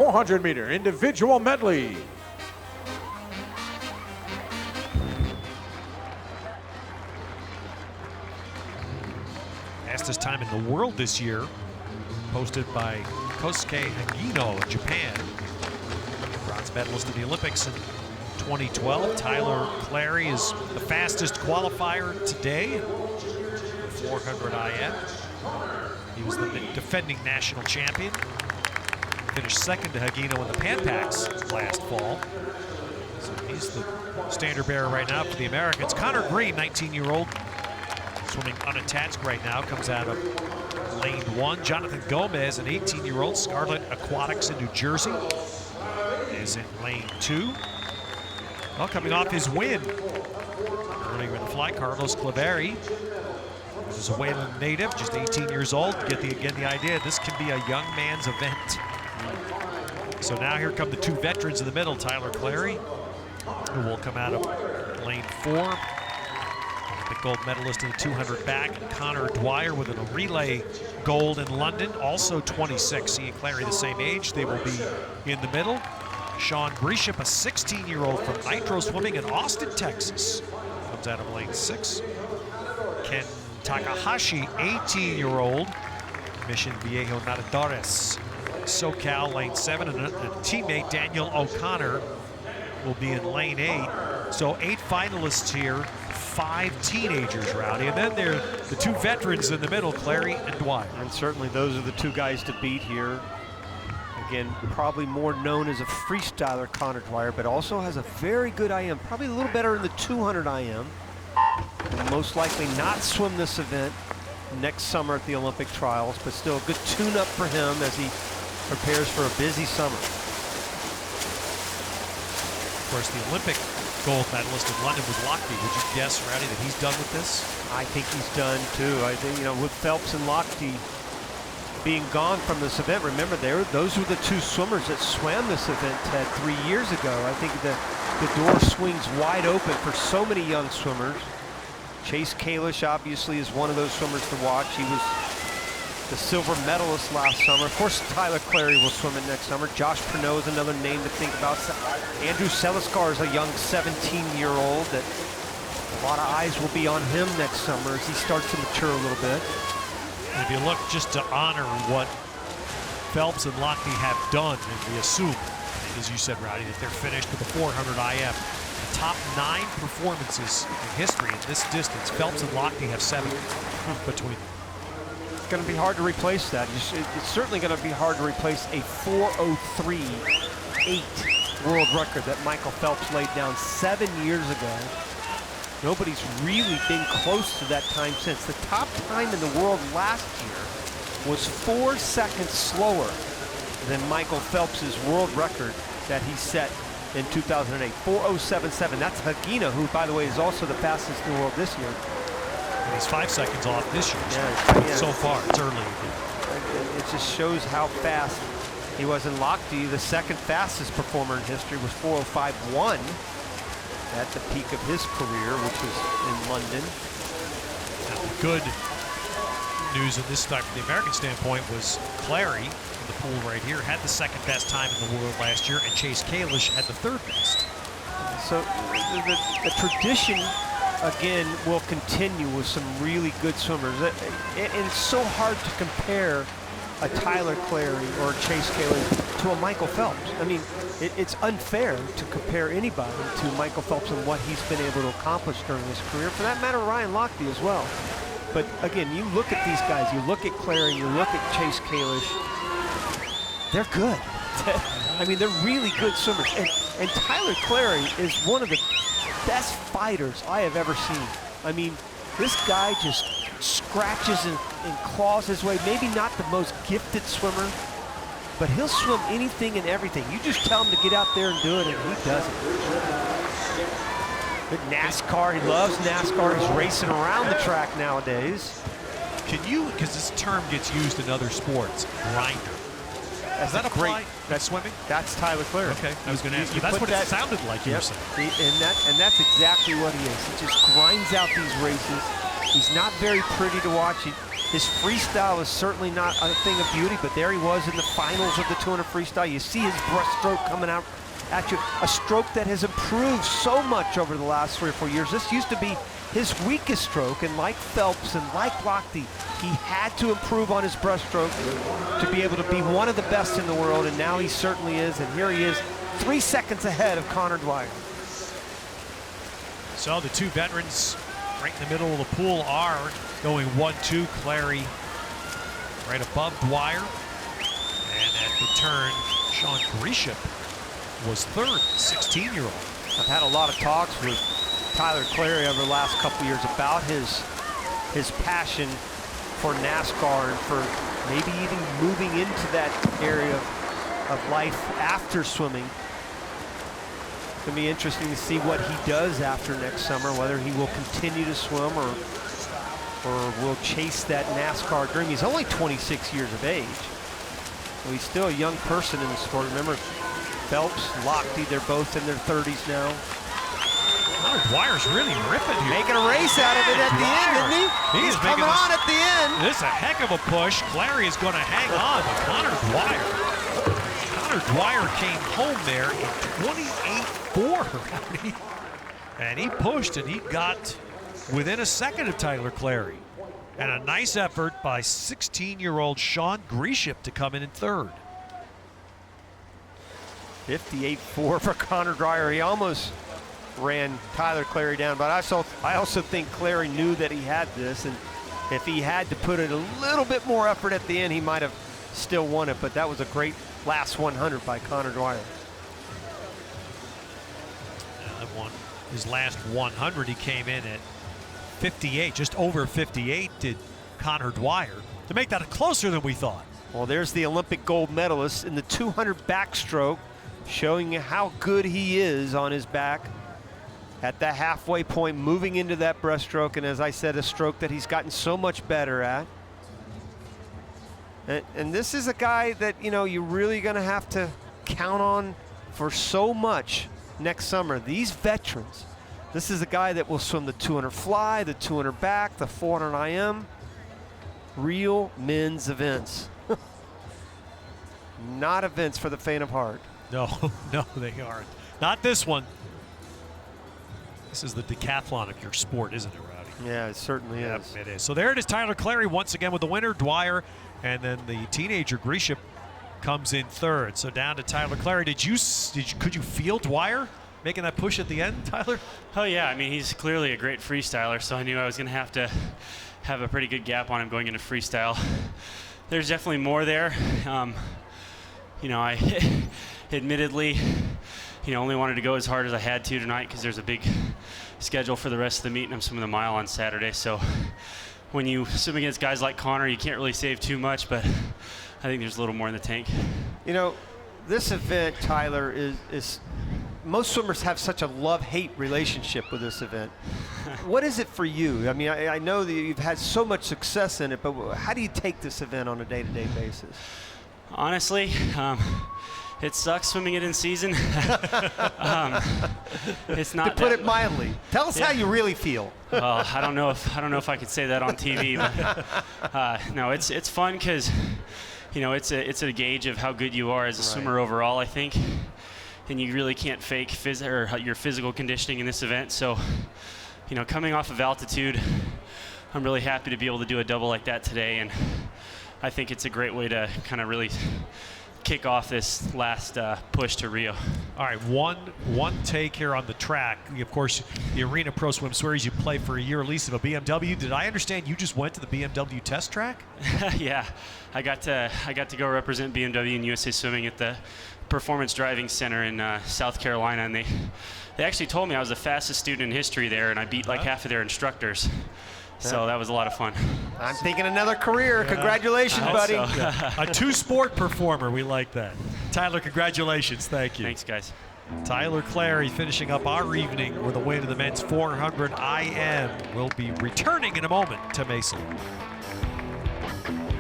400-meter individual medley. Fastest time in the world this year, posted by Kosuke Hagino of Japan. Bronze medalist of the Olympics in 2012. Tyler Clary is the fastest qualifier today, 400 IM. He was the defending national champion. Finished second to Hagino in the Pan Packs last fall. So he's the standard bearer right now for the Americans. Connor Green, 19-year-old, swimming unattached right now, comes out of lane 1. Jonathan Gomez, an 18-year-old, Scarlet Aquatics in New Jersey, is in lane 2. Well, coming off his win earlier in the flight, Carlos Claveri, who's a Wayland native, just 18 years old. Again, the idea, this can be a young man's event. So now here come the two veterans in the middle, Tyler Clary, who will come out of lane 4. The gold medalist in the 200 back, and Connor Dwyer with a relay gold in London, also 26. He and Clary the same age. They will be in the middle. Sean Grisham, a 16-year-old from Nitro Swimming in Austin, Texas, comes out of lane 6. Ken Takahashi, 18-year-old, Mission Viejo Nadadores, SoCal, lane 7, and a teammate, Daniel O'Connor, will be in lane 8. So 8 finalists here, 5 teenagers, Rowdy, and then there are the 2 veterans in the middle, Clary and Dwyer. And certainly those are the 2 guys to beat here. Again, probably more known as a freestyler, Connor Dwyer, but also has a very good IM, probably a little better in the 200 IM. Will most likely not swim this event next summer at the Olympic trials, but still a good tune-up for him as he prepares for a busy summer. Of course, the Olympic gold medalist in London was Lochte. Would you guess, Rowdy, that he's done with this? I think he's done too. I think, you know, with Phelps and Lochte being gone from this event, remember, those were the 2 swimmers that swam this event, Ted, 3 years ago. I think the door swings wide open for so many young swimmers. Chase Kalish obviously is one of those swimmers to watch. He was the silver medalist last summer. Of course, Tyler Clary will swim it next summer. Josh Pernot is another name to think about. Andrew Seliskar is a young 17-year-old that a lot of eyes will be on him next summer as he starts to mature a little bit. And if you look just to honor what Phelps and Lochte have done, and we assume, as you said, Rowdy, that they're finished with the 400 IM. The top 9 performances in history in this distance. Phelps and Lochte have 7 between them. It's going to be hard to replace that. It's certainly going to be hard to replace a 4:03.8 world record that Michael Phelps laid down 7 years ago. Nobody's really been close to that time since. The top time in the world last year was 4 seconds slower than Michael Phelps's world record that he set in 2008, 4:07.7. That's Hagino, who, by the way, is also the fastest in the world this year. And he's 5 seconds off this year. So far, it's early. It just shows how fast he was in Lochte. The second fastest performer in history was 4:05.1 at the peak of his career, which was in London. Now, the good news in this time from the American standpoint was Clary, in the pool right here, had the second best time in the world last year, and Chase Kalish had the 3rd best. So the tradition, again, will continue with some really good swimmers. And it's so hard to compare a Tyler Clary or a Chase Kalish to a Michael Phelps. I mean, it's unfair to compare anybody to Michael Phelps and what he's been able to accomplish during his career. For that matter, Ryan Lochte as well. But again, you look at these guys, you look at Clary, you look at Chase Kalish, they're good. I mean, they're really good swimmers. And Tyler Clary is one of the best fighters I have ever seen. I mean, this guy just scratches and claws his way. Maybe not the most gifted swimmer, but he'll swim anything and everything. You just tell him to get out there and do it, and he does it. Good NASCAR, he loves NASCAR. He's racing around the track nowadays. Can you, because this term gets used in other sports, grinder. Does that apply to swimming? That's Tyler Clary. Okay, I was going to ask you. That's what it sounded like you were saying. And that's exactly what he is. He just grinds out these races. He's not very pretty to watch. His freestyle is certainly not a thing of beauty, but there he was in the finals of the 200 freestyle. You see his breaststroke coming out at you, a stroke that has improved so much over the last 3 or 4 years. This used to be his weakest stroke, and like Phelps and like Lochte, he had to improve on his breaststroke to be able to be one of the best in the world, and now he certainly is, and here he is 3 seconds ahead of Connor Dwyer. So the two veterans right in the middle of the pool are going 1-2. Clary right above Dwyer. And at the turn, Sean Grisham was third, 16-year-old. I've had a lot of talks with Tyler Clary over the last couple years about his passion for NASCAR and for maybe even moving into that area of life after swimming. It's going to be interesting to see what he does after next summer, whether he will continue to swim or will chase that NASCAR dream. He's only 26 years of age. So he's still a young person in the sport. Remember, Phelps, Lochte, they're both in their 30s now. Connor Dwyer's really ripping here. Making a race out of it at the end, isn't he? He's coming on at the end. This is a heck of a push. Clary is going to hang on, but Connor Dwyer came home there in 28.4. And he pushed and he got within a second of Tyler Clary. And a nice effort by 16-year-old Sean Grisham to come in third. 58.4 for Connor Dwyer. He almost ran Tyler Clary down, but I also think Clary knew that he had this, and if he had to put in a little bit more effort at the end, he might have still won it, but that was a great last 100 by Connor Dwyer. That one, his last 100, he came in at 58, just over 58 did Connor Dwyer, to make that closer than we thought. Well, there's the Olympic gold medalist in the 200 backstroke, showing you how good he is on his back at the halfway point, moving into that breaststroke, and as I said, a stroke that he's gotten so much better at. And this is a guy that, you know, you're really going to have to count on for so much next summer. These veterans, this is a guy that will swim the 200 fly, the 200 back, the 400 IM, real men's events. Not events for the faint of heart. No, no, they aren't. Not this one. This is the decathlon of your sport, isn't it, Rowdy? Yeah, it certainly is. It is. So there it is, Tyler Clary once again with the winner, Dwyer, and then the teenager Grisham comes in third. So down to Tyler Clary. Could you feel Dwyer making that push at the end, Tyler? Oh yeah, I mean, he's clearly a great freestyler, so I knew I was going to have a pretty good gap on him going into freestyle. There's definitely more there. You know, I admittedly, you know, only wanted to go as hard as I had to tonight because there's a big schedule for the rest of the meet, and I'm swimming the mile on Saturday. So when you swim against guys like Connor, you can't really save too much, but I think there's a little more in the tank. You know, this event, Tyler, is most swimmers have such a love-hate relationship with this event. What is it for you? I mean, I know that you've had so much success in it, but how do you take this event on a day-to-day basis? Honestly, it sucks swimming it in season. It's not. To put it mildly, tell us how you really feel. Well, I don't know if I could say that on TV, but no, it's fun because, you know, it's a gauge of how good you are as a swimmer overall, I think, and you really can't fake your physical conditioning in this event. So, you know, coming off of altitude, I'm really happy to be able to do a double like that today, and I think it's a great way to kind of really kick off this last push to Rio. All right, one take here on the track. Of course, the Arena Pro Swim Series, you play for a year lease of a BMW. Did I understand you just went to the BMW test track? Yeah, I got to go represent BMW and USA Swimming at the Performance Driving Center in South Carolina, and they actually told me I was the fastest student in history there, and I beat like half of their instructors. So that was a lot of fun. I'm thinking another career. Congratulations, buddy. So. A two-sport performer. We like that. Tyler, congratulations. Thank you. Thanks, guys. Tyler Clary finishing up our evening with a win of the men's 400 IM. We'll be returning in a moment to Mesa.